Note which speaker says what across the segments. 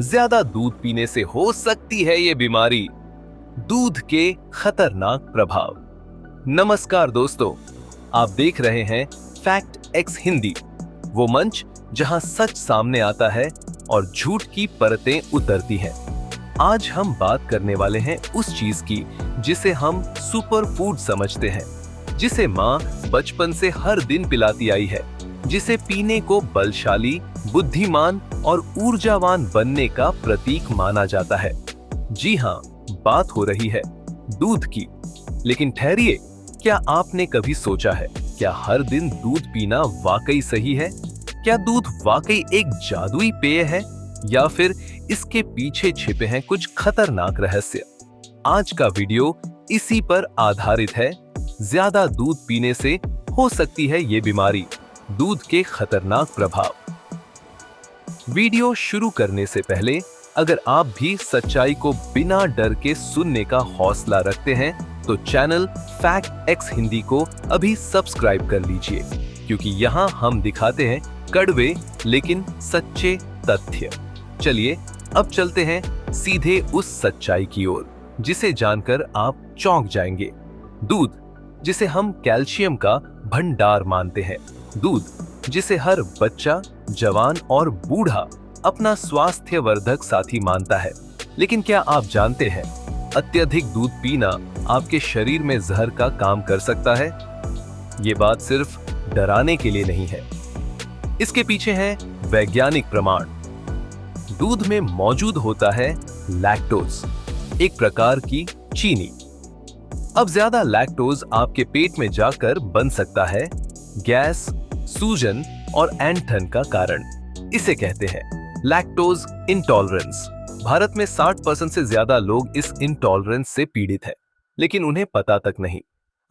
Speaker 1: ज्यादा दूध पीने से हो सकती है ये बीमारी। दूध के खतरनाक प्रभाव। नमस्कार दोस्तों, आप देख रहे हैं फैक्ट एक्स हिंदी, वो मंच जहां सच सामने आता है और झूठ की परतें उतरती हैं। आज हम बात करने वाले हैं उस चीज की जिसे हम सुपर फूड समझते हैं, जिसे माँ बचपन से हर दिन पिलाती आई है, जिसे पीने को बलशाली, बुद्धिमान और ऊर्जावान बनने का प्रतीक माना जाता है। जी हाँ, बात हो रही है दूध की। लेकिन ठहरिए, क्या आपने कभी सोचा है, क्या हर दिन दूध पीना वाकई सही है? क्या दूध वाकई एक जादुई पेय है या फिर इसके पीछे छिपे हैं कुछ खतरनाक रहस्य? आज का वीडियो इसी पर आधारित है। ज्यादा दूध पीने से हो सकती है ये बीमारी, दूध के खतरनाक प्रभाव। वीडियो शुरू करने से पहले अगर आप भी सच्चाई को बिना डर के सुनने का हौसला रखते हैं तो चैनल फैक्ट एक्स हिंदी को अभी सब्सक्राइब कर लीजिए, क्योंकि यहाँ हम दिखाते हैं कड़वे लेकिन सच्चे तथ्य। चलिए अब चलते हैं सीधे उस सच्चाई की ओर जिसे जानकर आप चौंक जाएंगे। दूध, जिसे हम कैल्शियम का भंडार मानते हैं, दूध जिसे हर बच्चा, जवान और बूढ़ा अपना स्वास्थ्यवर्धक साथी मानता है। लेकिन क्या आप जानते हैं, अत्यधिक दूध पीना आपके शरीर में जहर का काम कर सकता है? ये बात सिर्फ डराने के लिए नहीं है, इसके पीछे है वैज्ञानिक प्रमाण। दूध में मौजूद होता है लैक्टोज, एक प्रकार की चीनी। अब ज्यादा लैक्टोज आपके पेट में जाकर बन सकता है गैस, सूजन और ऐंठन का कारण। इसे कहते हैं लैक्टोज इंटॉलरेंस। भारत में 60% से ज्यादा लोग इस इंटॉलरेंस से पीड़ित हैं, लेकिन उन्हें पता तक नहीं।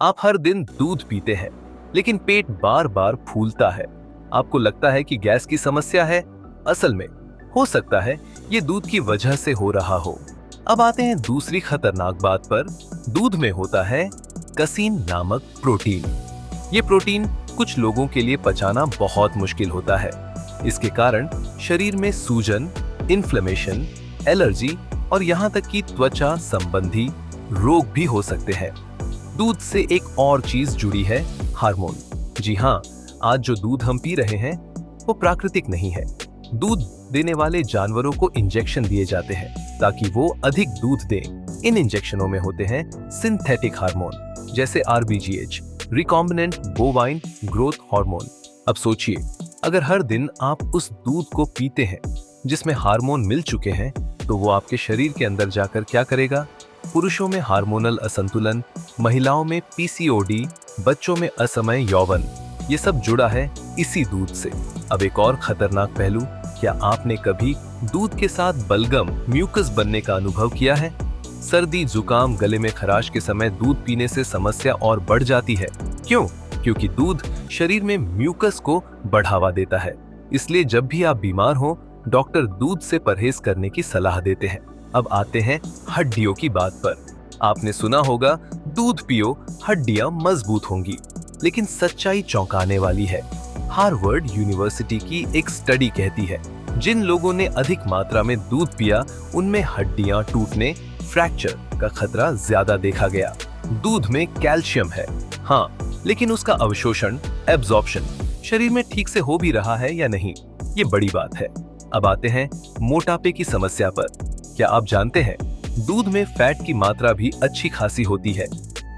Speaker 1: आप हर दिन दूध पीते हैं, लेकिन पेट बार बार फूलता है। आपको लगता है कि गैस की समस्या है, असल में हो सकता है ये दूध की वजह से हो रहा हो। अब आते हैं दूसरी खतरनाक बात पर। दूध में होता है कसीन नामक प्रोटीन। ये प्रोटीन कुछ लोगों के लिए पचाना बहुत मुश्किल होता है। इसके कारण शरीर में सूजन, इन्फ्लेमेशन, एलर्जी और यहाँ तक कि त्वचा संबंधी रोग भी हो सकते हैं। दूध से एक और चीज जुड़ी है, हार्मोन। जी हाँ, आज जो दूध हम पी रहे हैं वो प्राकृतिक नहीं है। दूध देने वाले जानवरों को इंजेक्शन दिए जाते हैं ताकि वो अधिक दूध दें। इन इंजेक्शनों में होते हैं सिंथेटिक हार्मोन, जैसे RBGH, recombinant bovine growth hormone. अब सोचिए, अगर हर दिन आप उस दूध को पीते हैं जिसमें हार्मोन मिल चुके हैं, तो वो आपके शरीर के अंदर जाकर क्या करेगा? पुरुषों में हार्मोनल असंतुलन, महिलाओं में PCOD, बच्चों में असमय यौवन, ये सब जुड़ा है इसी दूध से। अब एक और खतरनाक पहलू, क्या आपने कभी दूध के साथ बलगम, म्यूकस बनने का अनुभव किया है? सर्दी, जुकाम, गले में खराश के समय दूध पीने से समस्या और बढ़ जाती है। क्यों? क्योंकि दूध शरीर में म्यूकस को बढ़ावा देता है। इसलिए जब भी आप बीमार हो, डॉक्टर दूध से परहेज करने की सलाह देते हैं। अब आते हैं हड्डियों की बात पर। आपने सुना होगा, दूध पियो, हड्डियां मजबूत होंगी। लेकिन सच्चाई चौंकाने वाली है। हार्वर्ड यूनिवर्सिटी की एक स्टडी कहती है, जिन लोगों ने अधिक मात्रा में दूध पिया, उनमें हड्डियां टूटने, फ्रैक्चर का खतरा ज्यादा देखा गया। दूध में कैल्शियम है, हाँ, लेकिन उसका अवशोषण, एब्जॉर्प्शन शरीर में ठीक से हो भी रहा है या नहीं, ये बड़ी बात है। अब आते हैं मोटापे की समस्या पर। क्या आप जानते हैं, दूध में फैट की मात्रा भी अच्छी खासी होती है।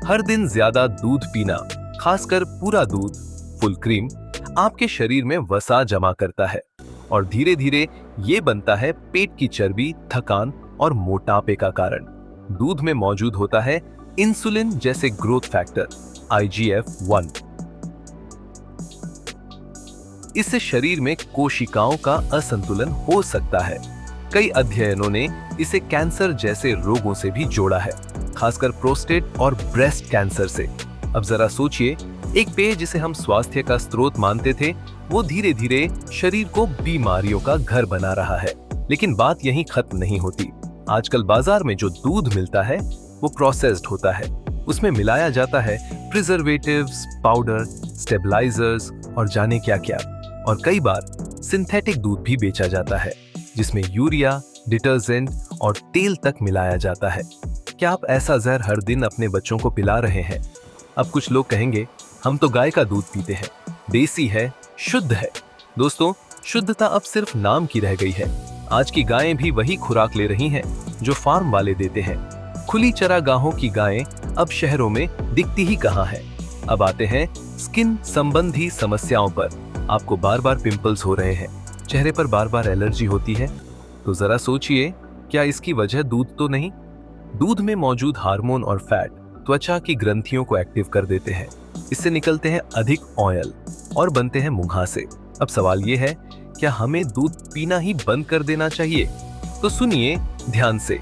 Speaker 1: हर दिन ज्यादा दूध पीना, खासकर पूरा दूध, फुल क्रीम, आपके शरीर में वसा जमा करता है और धीरे धीरे ये बनता है पेट की चर्बी, थकान और मोटापे का कारण। दूध में मौजूद होता है इंसुलिन जैसे ग्रोथ फैक्टर IGF-1। इससे शरीर में कोशिकाओं का असंतुलन हो सकता है। कई अध्ययनों ने इसे कैंसर जैसे रोगों से भी जोड़ा है, खासकर प्रोस्टेट और ब्रेस्ट कैंसर से। अब जरा सोचिए, एक पेय जिसे हम स्वास्थ्य का स्रोत मानते थे, वो धीरे धीरे शरीर को बीमारियों का घर बना रहा है। लेकिन बात यहीं खत्म नहीं होती। आजकल बाजार में जो दूध मिलता है वो प्रोसेस्ड होता है। उसमें मिलाया जाता है प्रिजर्वेटिव्स, पाउडर, स्टेबलाइजर्स और जाने क्या क्या। और कई बार सिंथेटिक दूध भी बेचा जाता है, जिसमें यूरिया, डिटर्जेंट और तेल तक मिलाया जाता है। क्या आप ऐसा जहर हर दिन अपने बच्चों को पिला रहे हैं? अब कुछ लोग कहेंगे, हम तो गाय का दूध पीते हैं, देसी है, शुद्ध है। दोस्तों, शुद्धता अब सिर्फ नाम की रह गई है। आज की गायें भी वही खुराक ले रही हैं जो फार्म वाले देते हैं। खुली चरागाहों की गायें अब शहरों में दिखती ही कहां है। अब आते हैं स्किन संबंधी समस्याओं पर। आपको बार बार पिंपल्स हो रहे हैं, चेहरे पर बार बार एलर्जी होती है, तो जरा सोचिए, क्या इसकी वजह दूध तो नहीं? दूध में मौजूद हार्मोन और फैट त्वचा की ग्रंथियों को एक्टिव कर देते हैं। इससे निकलते हैं अधिक ऑयल और बनते हैं मुहासे। अब सवाल ये है, क्या हमें दूध पीना ही बंद कर देना चाहिए? तो सुनिए ध्यान से,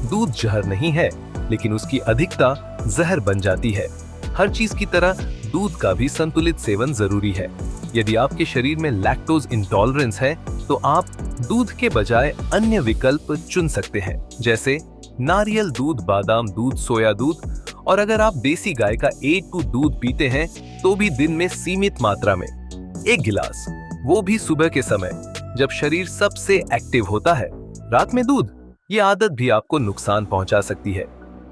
Speaker 1: दूध जहर नहीं है, लेकिन उसकी अधिकता जहर बन जाती है। हर चीज की तरह दूध का भी संतुलित सेवन जरूरी है। यदि आपके शरीर में लैक्टोज इंटॉलरेंस है, तो आप दूध के बजाय अन्य विकल्प चुन सकते हैं, जैसे नारियल दूध, बादाम दूध, सोया दूध। और अगर आप देसी गाय का A2 दूध पीते हैं, तो भी दिन में सीमित मात्रा में 1 गिलास, वो भी सुबह के समय जब शरीर सबसे एक्टिव होता है। रात में दूध, ये आदत भी आपको नुकसान पहुंचा सकती है।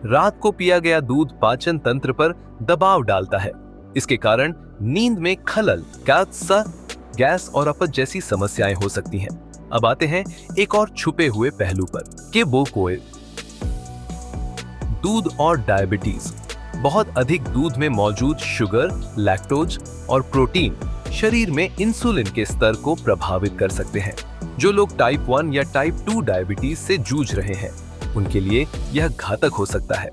Speaker 1: रात को पिया गया दूध पाचन तंत्र पर दबाव डालता है। इसके कारण नींद में खलल, गैस और अपच जैसी समस्याएं हो सकती हैं। अब आते हैं एक और छुपे हुए पहलू पर, कि बोकोए दूध और डायबिटीज। बहुत अधिक दूध में मौजूद शुगर, लैक्टोज और प्रोटीन शरीर में इंसुलिन के स्तर को प्रभावित कर सकते हैं। जो लोग टाइप 1 या टाइप 2 डायबिटीज से जूझ रहे हैं, उनके लिए यह घातक हो सकता है।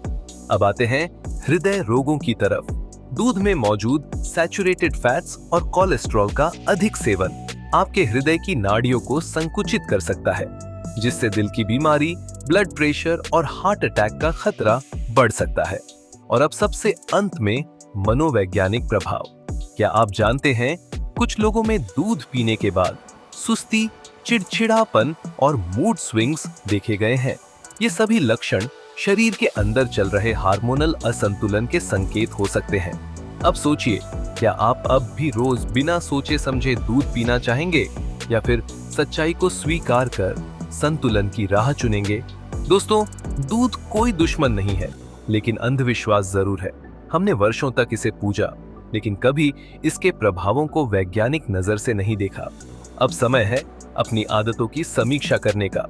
Speaker 1: अब आते हैं हृदय रोगों की तरफ। दूध में मौजूद सैचुरेटेड फैट्स और कोलेस्ट्रॉल का अधिक सेवन आपके हृदय की नाड़ियों को संकुचित कर सकता है, जिससे दिल की बीमारी, ब्लड प्रेशर और हार्ट अटैक का खतरा बढ़ सकता है। और अब सबसे अंत में मनोवैज्ञानिक प्रभाव। क्या आप जानते हैं, कुछ लोगों में दूध पीने के बाद सुस्ती, चिड़चिड़ापन और मूड स्विंग्स देखे गए हैं। ये सभी लक्षण शरीर के अंदर चल रहे हार्मोनल असंतुलन के संकेत हो सकते हैं। अब सोचिए, क्या आप अब भी रोज बिना सोचे समझे दूध पीना चाहेंगे, या फिर सच्चाई को स्वीकार कर संतुलन की राह चुनेंगे? दोस्तों, दूध कोई दुश्मन नहीं है, लेकिन अंधविश्वास जरूर है। हमने वर्षों तक इसे पूजा, लेकिन कभी इसके प्रभावों को वैज्ञानिक नजर से नहीं देखा। अब समय है अपनी आदतों की समीक्षा करने का।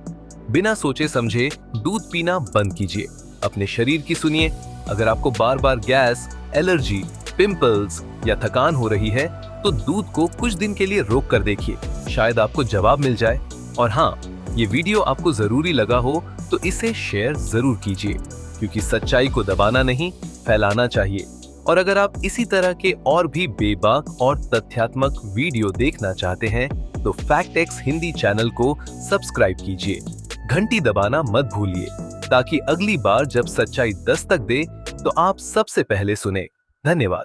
Speaker 1: बिना सोचे समझे दूध पीना बंद कीजिए। अपने शरीर की सुनिए। अगर आपको बार बार गैस, एलर्जी, पिंपल्स या थकान हो रही है, तो दूध को कुछ दिन के लिए रोक कर देखिए, शायद आपको जवाब मिल जाए। और हाँ, ये वीडियो आपको जरूरी लगा हो तो इसे शेयर जरूर कीजिए, क्योंकि सच्चाई को दबाना नहीं, फैलाना चाहिए। और अगर आप इसी तरह के और भी बेबाक और तथ्यात्मक वीडियो देखना चाहते हैं, तो फैक्ट एक्स हिंदी चैनल को सब्सक्राइब कीजिए। घंटी दबाना मत भूलिए, ताकि अगली बार जब सच्चाई दस्तक दे, तो आप सबसे पहले सुने। धन्यवाद।